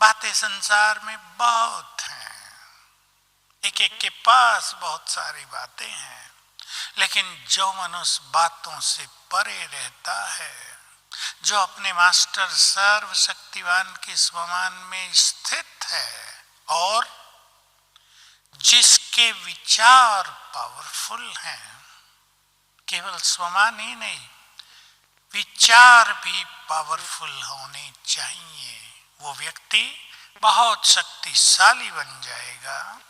बातें संसार में बहुत हैं, एक एक के पास बहुत सारी बातें हैं, लेकिन जो मनुष्य बातों से परे रहता है, जो अपने मास्टर सर्वशक्तिवान के स्वमान में स्थित है और जिसके विचार पावरफुल हैं, केवल स्वमान ही नहीं, विचार भी पावरफुल होने चाहिए, वो व्यक्ति बहुत शक्तिशाली बन जाएगा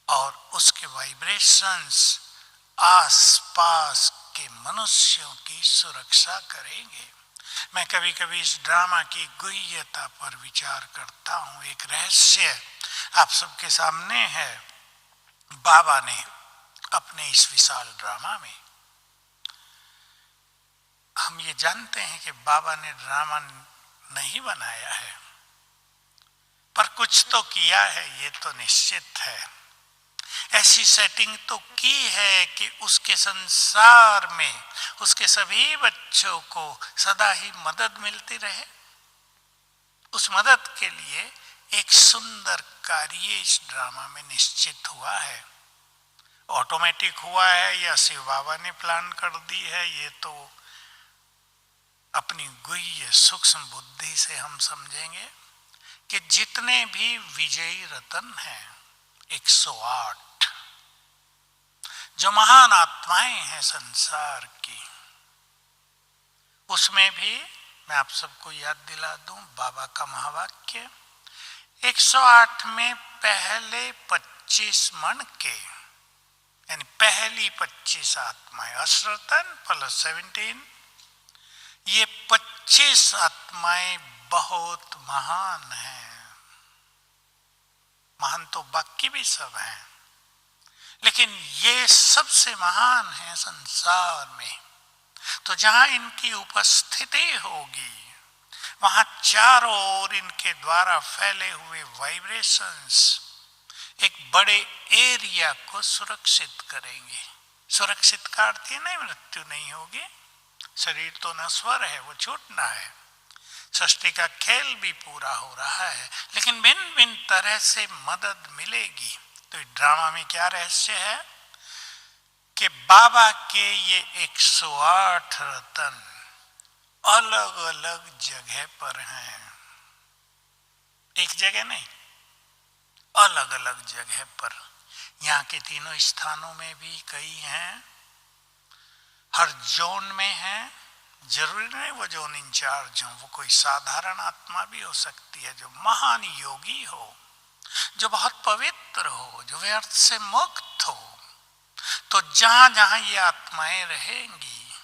और उसके वाइब्रेशंस आसपास के मनुष्यों की सुरक्षा करेंगे। मैं कभी कभी इस ड्रामा की गुह्यता पर विचार करता हूँ। एक रहस्य आप सबके सामने है। बाबा ने अपने इस विशाल ड्रामा में, हम ये जानते हैं कि बाबा ने ड्रामा नहीं बनाया है, पर कुछ तो किया है, ये तो निश्चित है। ऐसी सेटिंग तो की है कि उसके संसार में उसके सभी बच्चों को सदा ही मदद मिलती रहे। उस मदद के लिए एक सुंदर कार्य इस ड्रामा में निश्चित हुआ है। ऑटोमेटिक हुआ है या शिव बाबा ने प्लान कर दी है, ये तो अपनी गुह्य सूक्ष्म बुद्धि से हम समझेंगे कि जितने भी विजयी रतन हैं 108 जो महान आत्माएं हैं संसार की, उसमें भी मैं आप सबको याद दिला दूं बाबा का महावाक्य, 108 में पहले 25 मन के यानी पहली 25 आत्माएं अश्रतन प्लस 17, ये 25 आत्माएं बहुत महान हैं। महान तो बाकी भी सब हैं, लेकिन ये सबसे महान है संसार में। तो जहां इनकी उपस्थिति होगी, वहां चारों ओर इनके द्वारा फैले हुए वाइब्रेशंस एक बड़े एरिया को सुरक्षित करेंगे। सुरक्षित का अर्थ ये नहीं मृत्यु नहीं होगी, शरीर तो नश्वर है, वो छूटना है, सृष्टि का खेल भी पूरा हो रहा है, लेकिन भिन्न भिन्न तरह से मदद मिलेगी। तो ड्रामा में क्या रहस्य है कि बाबा के ये 108 रतन अलग अलग जगह पर हैं, एक जगह नहीं, अलग अलग जगह पर। यहाँ के तीनों स्थानों में भी कई हैं, हर जोन में हैं। जरूरी नहीं वो जोन इंचार्ज हो, वो कोई साधारण आत्मा भी हो सकती है जो महान योगी हो, जो बहुत पवित्र हो, जो व्यर्थ से मुक्त हो। तो जहां जहां ये आत्माएं रहेंगी,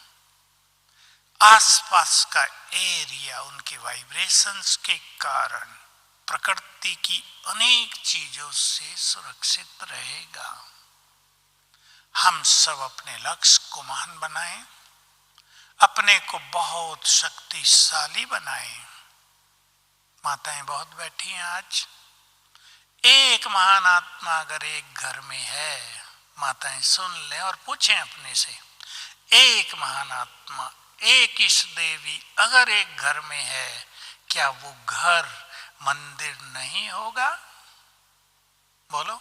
आसपास का एरिया उनके वाइब्रेशंस के कारण प्रकृति की अनेक चीजों से सुरक्षित रहेगा। हम सब अपने लक्ष्य को महान बनाएं, अपने को बहुत शक्तिशाली बनाएं। माताएं बहुत बैठी हैं आज। एक महान आत्मा अगर एक घर में है, माताएं सुन लें और पूछें अपने से, एक महान आत्मा, एक ईश देवी अगर एक घर में है, क्या वो घर मंदिर नहीं होगा? बोलो।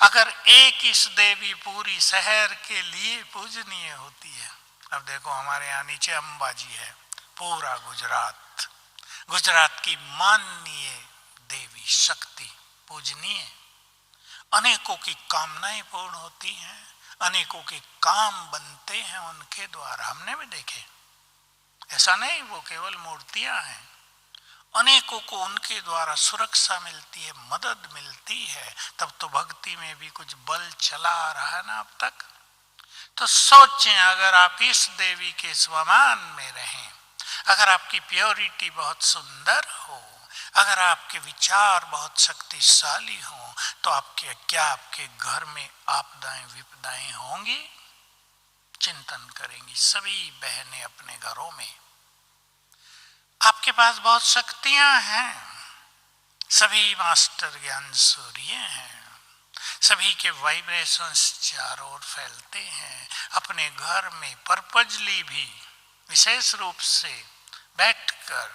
अगर एक ईश देवी पूरी शहर के लिए पूजनीय होती है, अब देखो हमारे यहाँ नीचे अंबाजी है, पूरा गुजरात की माननीय देवी शक्ति पूजनीय, अनेकों की कामनाएं पूर्ण होती हैं, अनेकों के काम बनते हैं उनके द्वारा। हमने भी देखे, ऐसा नहीं वो केवल मूर्तियां हैं, अनेकों को उनके द्वारा सुरक्षा मिलती है, मदद मिलती है। तब तो भक्ति में भी कुछ बल चला आ रहा है ना अब तक। तो सोचें, अगर आप इस देवी के स्वमान में रहें, अगर आपकी प्योरिटी बहुत सुंदर हो, अगर आपके विचार बहुत शक्तिशाली हो, तो आपके घर में आपदाएं विपदाएं होंगी? चिंतन करेंगी सभी बहनें अपने घरों में। आपके पास बहुत शक्तियां हैं, सभी मास्टर ज्ञान सूर्य हैं, सभी के वाइब्रेशंस चारों ओर फैलते हैं। अपने घर में पर्पजली भी विशेष रूप से बैठकर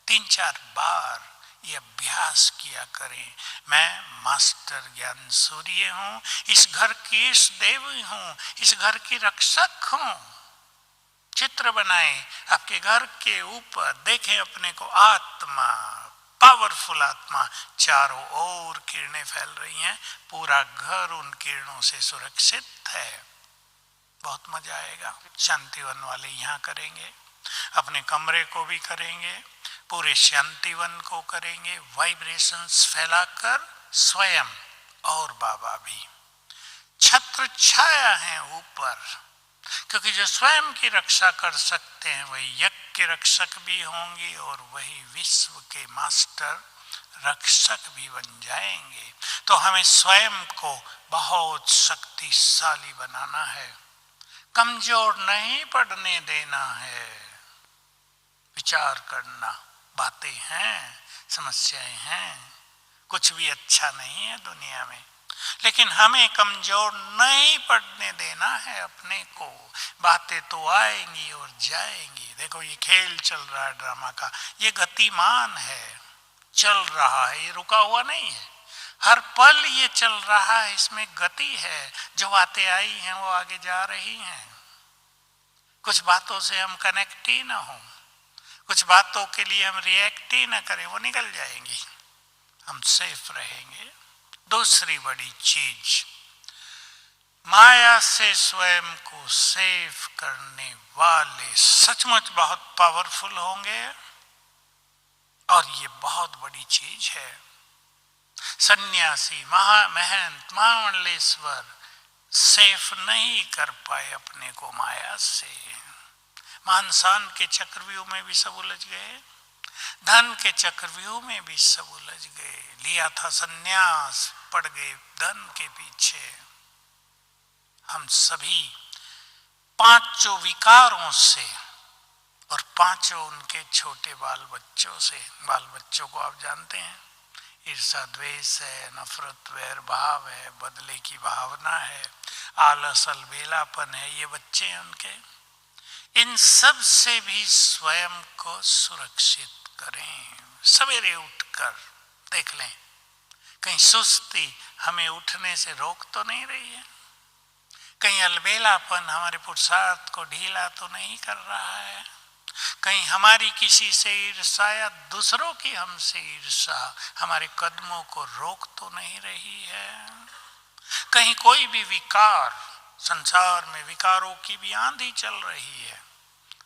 3-4 बार ये अभ्यास किया करें। मैं मास्टर ज्ञान सूर्य हूं, इस घर की इस देवी हूं, इस घर की रक्षक हूं। चित्र बनाएं आपके घर के ऊपर, देखें अपने को आत्मा, पावरफुल आत्मा, चारों ओर किरणें फैल रही हैं, पूरा घर उन किरणों से सुरक्षित है। बहुत मजा आएगा। शांतिवन वाले यहाँ करेंगे, अपने कमरे को भी करेंगे, पूरे शांतिवन को करेंगे, वाइब्रेशंस फैलाकर स्वयं और बाबा भी छत्र छाया है ऊपर, क्योंकि जो स्वयं की रक्षा कर सकते हैं वही यज्ञ के रक्षक भी होंगे और वही विश्व के मास्टर रक्षक भी बन जाएंगे। तो हमें स्वयं को बहुत शक्तिशाली बनाना है, कमजोर नहीं पड़ने देना है। विचार करना, बातें हैं, समस्याएं हैं, कुछ भी अच्छा नहीं है दुनिया में, लेकिन हमें कमजोर नहीं पड़ने देना है अपने को। बातें तो आएंगी और जाएंगी। देखो ये खेल चल रहा है ड्रामा का, ये गतिमान है, चल रहा है, ये रुका हुआ नहीं है। हर पल ये चल रहा है, इसमें गति है। जो बातें आई हैं वो आगे जा रही हैं। कुछ बातों से हम कनेक्ट ही ना हो, कुछ बातों के लिए हम रिएक्ट ही ना करें, वो निकल जाएंगी, हम सेफ रहेंगे। दूसरी बड़ी चीज, माया से स्वयं को सेफ करने वाले सचमुच बहुत पावरफुल होंगे, और ये बहुत बड़ी चीज है। सन्यासी, महंत, महामंडलेश्वर सेफ नहीं कर पाए अपने को माया से। मानसान के चक्रव्यूह में भी सब उलझ गए, धन के चक्रव्यूह में भी सब उलझ गए। लिया था सन्यास, पड़ गए धन के पीछे। हम सभी पांचों विकारों से और पांचों उनके छोटे बाल बच्चों से, बाल बच्चों को आप जानते हैं, ईर्षा द्वेष है, नफरत वैर भाव है, बदले की भावना है, आलस अलबेलापन है, ये बच्चे हैं उनके। इन सब से भी स्वयं को सुरक्षित करें। सवेरे उठकर देख लें कहीं सुस्ती हमें उठने से रोक तो नहीं रही है, कहीं अलबेलापन हमारे पुरुषार्थ को ढीला तो नहीं कर रहा है, कहीं हमारी किसी से ईर्षा या दूसरों की हमसे ईर्षा हमारे कदमों को रोक तो नहीं रही है, कहीं कोई भी विकार, संसार में विकारों की भी आंधी चल रही है।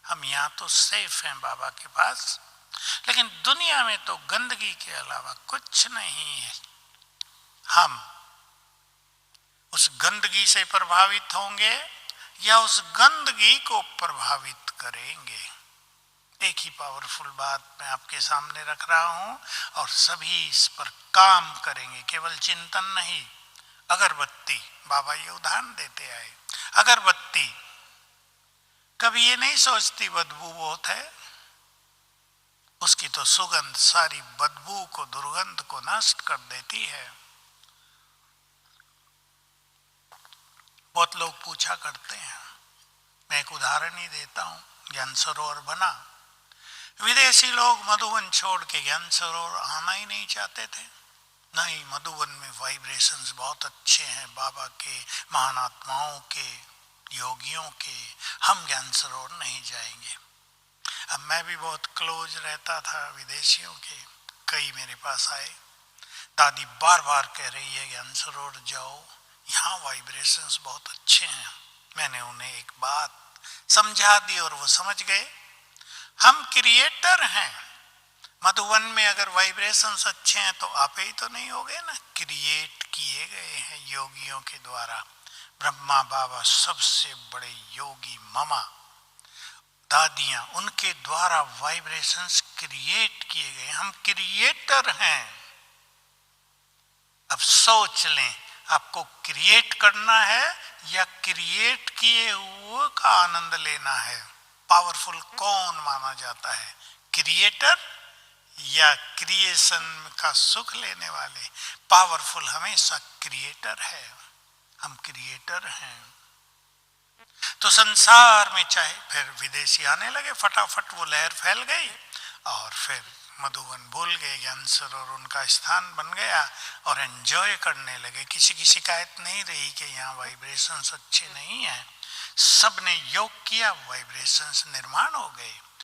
हम यहाँ तो सेफ हैं बाबा के पास, लेकिन दुनिया में तो गंदगी के अलावा कुछ नहीं है। हम उस गंदगी से प्रभावित होंगे या उस गंदगी को प्रभावित करेंगे। एक ही पावरफुल बात मैं आपके सामने रख रहा हूं और सभी इस पर काम करेंगे, केवल चिंतन नहीं। अगरबत्ती, बाबा ये उदाहरण देते आए, अगरबत्ती कभी ये नहीं सोचती बदबू बहुत है, उसकी तो सुगंध सारी बदबू को, दुर्गंध को नष्ट कर देती है। बहुत लोग पूछा करते हैं, मैं एक उदाहरण ही देता हूं, ज्ञान सरोवर बना, विदेशी लोग मधुबन छोड़ के ज्ञान सरोवर आना ही नहीं चाहते थे। नहीं, मधुबन में वाइब्रेशंस बहुत अच्छे हैं बाबा के, महान आत्माओं के, योगियों के, हम ज्ञान सरोवर नहीं जाएंगे। अब मैं भी बहुत क्लोज रहता था विदेशियों के, कई मेरे पास आए, दादी बार बार कह रही है ज्ञान सरोवर जाओ, यहाँ वाइब्रेशंस बहुत अच्छे हैं। मैंने उन्हें एक बात समझा दी और वो समझ गए, हम क्रिएटर हैं। मधुबन में अगर वाइब्रेशंस अच्छे हैं तो आप ही तो नहीं हो गए ना, क्रिएट किए गए हैं योगियों के द्वारा। ब्रह्मा बाबा सबसे बड़े योगी, मामा दादियां, उनके द्वारा वाइब्रेशंस क्रिएट किए गए, हम क्रिएटर हैं। अब सोच लें, आपको क्रिएट करना है या क्रिएट किए हुए का आनंद लेना है? पावरफुल कौन माना जाता है, क्रिएटर या क्रिएशन का सुख लेने वाले? पावरफुल हमेशा क्रिएटर है, हम क्रिएटर हैं। तो संसार में चाहे फिर विदेशी आने लगे, फटाफट वो लहर फैल गई और फिर मधुवन भूल गए, ज्ञान सरोवर उनका स्थान बन गया और एंजॉय करने लगे। किसी की शिकायत नहीं रही कि यहाँ वाइब्रेशंस अच्छे नहीं हैं, सब ने योग किया, वाइब्रेशंस निर्माण हो गए।